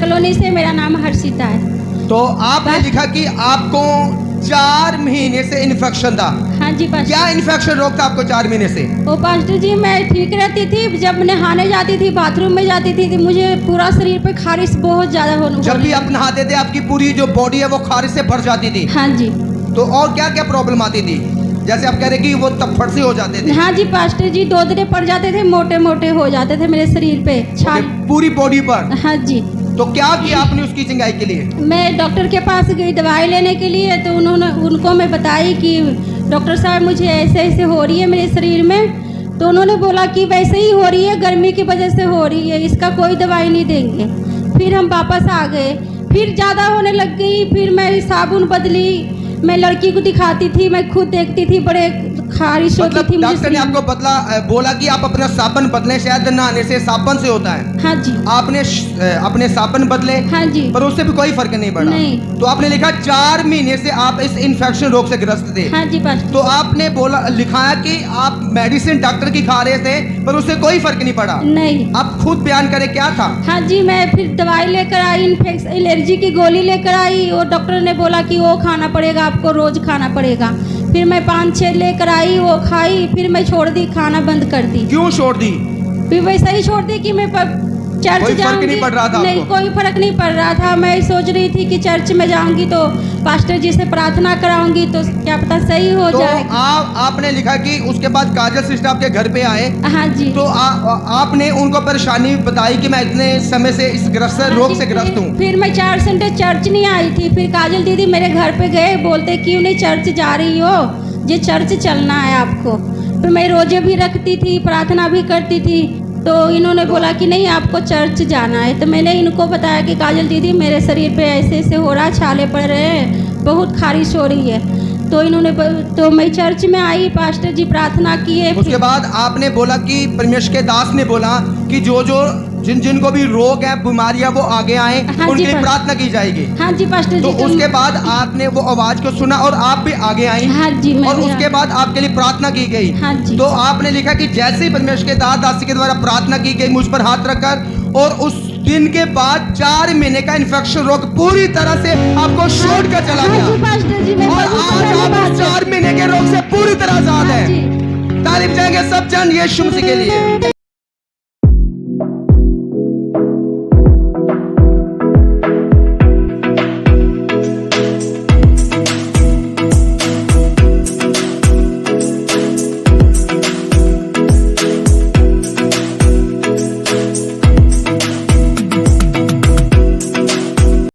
Colony से, मेरा नाम हर्षिता है। तो आपने लिखा कि आपको 4 महीने से इन्फेक्शन था। हाँ जी पास्टर। क्या इन्फेक्शन रोग था आपको 4 महीने से? ओ पास्टर जी, मैं ठीक रहती थी, जब नहाने जाती थी, बाथरूम में जाती थी, तो मुझे पूरा शरीर पे खारिश बहुत ज्यादा होने जब भी आप नहाते थे आपकी पूरी जो बॉडी है वो खारिश से भर जाती थी। हाँ जी। तो और क्या क्या प्रॉब्लम आती थी? जैसे आप कह रहे कि वो तफड़ से हो जाते थे। हाँ जी पास्टर जी, दोदरे पड़ जाते थे, मोटे मोटे हो जाते थे मेरे शरीर पे छाल। पूरी बॉडी पर? हाँ जी। तो क्या किया आपने उसकी चंगाई के लिए? मैं डॉक्टर के पास गई दवाई लेने के लिए, तो उनको मैं बताई कि डॉक्टर साहब मुझे ऐसे ऐसे हो रही है मेरे शरीर में। तो उन्होंने बोला कि वैसे ही हो रही है, गर्मी की वजह से हो रही है, इसका कोई दवाई नहीं देंगे। फिर हम वापस आ गए, फिर ज़्यादा होने लग गई, फिर मैं साबुन बदली, मैं लड़की को दिखाती थी, मैं खुद देखती थी, बड़े खारिश होती थी। डॉक्टर ने आपको बोला कि आप अपना साबुन बदलें, शायद नहाने से साबुन से होता है। हाँ जी। आपने अपने साबुन बदले? हाँ जी। पर उससे भी कोई फर्क नहीं पड़ा? नहीं। तो आपने लिखा 4 महीने से आप इस इन्फेक्शन रोग से ग्रस्त थे। हाँ जी पास्टर। तो आपने लिखाया कि आप मेडिसिन डॉक्टर की खा रहे थे पर उससे कोई फर्क नहीं पड़ा? नहीं। आप खुद बयान करें क्या था? हाँ जी, मैं फिर दवाई लेकर आई, इन्फेक्शन एलर्जी की गोली लेकर आई, और डॉक्टर ने बोला कि वो खाना पड़ेगा, आपको रोज खाना पड़ेगा। फिर मैं 5-6 लेकर आई, वो खाई, फिर मैं छोड़ दी, खाना बंद कर दी। क्यों छोड़ दी? फिर वैसा ही छोड़ दी कि मैं चर्च कोई फर्क जाऊंगी। नहीं पड़ रहा था नहीं, आपको? कोई फर्क नहीं पड़ रहा था। मैं सोच रही थी कि चर्च में जाऊंगी तो पास्टर जी से प्रार्थना कराऊंगी तो क्या पता सही हो तो जाएगा। आपने लिखा कि उसके बाद काजल सिस्टर आपके घर पे आए। हाँ जी। तो आपने उनको परेशानी बताई कि मैं इतने समय से इस रोग से ग्रस्त हूँ। फिर मैं 4 घंटे चर्च नहीं आई थी। फिर काजल दीदी मेरे घर पे गए, बोलते क्यों नहीं चर्च जा रही हो, ये चर्च चलना है आपको। फिर मैं रोजे भी रखती थी, प्रार्थना भी करती थी। तो इन्होंने बोला कि नहीं आपको चर्च जाना है। तो मैंने इनको बताया कि काजल दीदी मेरे शरीर पे ऐसे ऐसे हो रहा, छाले पड़ रहे हैं, बहुत खारिश हो रही है। तो मैं चर्च में आई, पास्टर जी प्रार्थना किए। उसके बाद आपने बोला कि परमेश्वर के दास ने बोला कि जिनको भी रोग है, बीमारियां, वो आगे आए, हाँ उनकी जी, प्रार्थना की जाएगी। हाँ जी पास्टर तो जी। उसके बाद आपने वो आवाज को सुना और आप भी आगे आई। हाँ जी। और उसके बाद आपके लिए प्रार्थना की गई। हाँ जी। तो आपने लिखा कि जैसे ही परमेश्वर के दासी के द्वारा प्रार्थना की गई मुझ पर हाथ रखकर, और उस दिन के बाद 4 महीने का इन्फेक्शन रोग पूरी तरह से आपको छोड़ कर चला गया। हाँ जी पास्टर जी, मैं और आज आप उस 4 महीने के रोग से पूरी तरह आजाद है। तारीफ जाएंगे सब जन यीशु मसीह के लिए।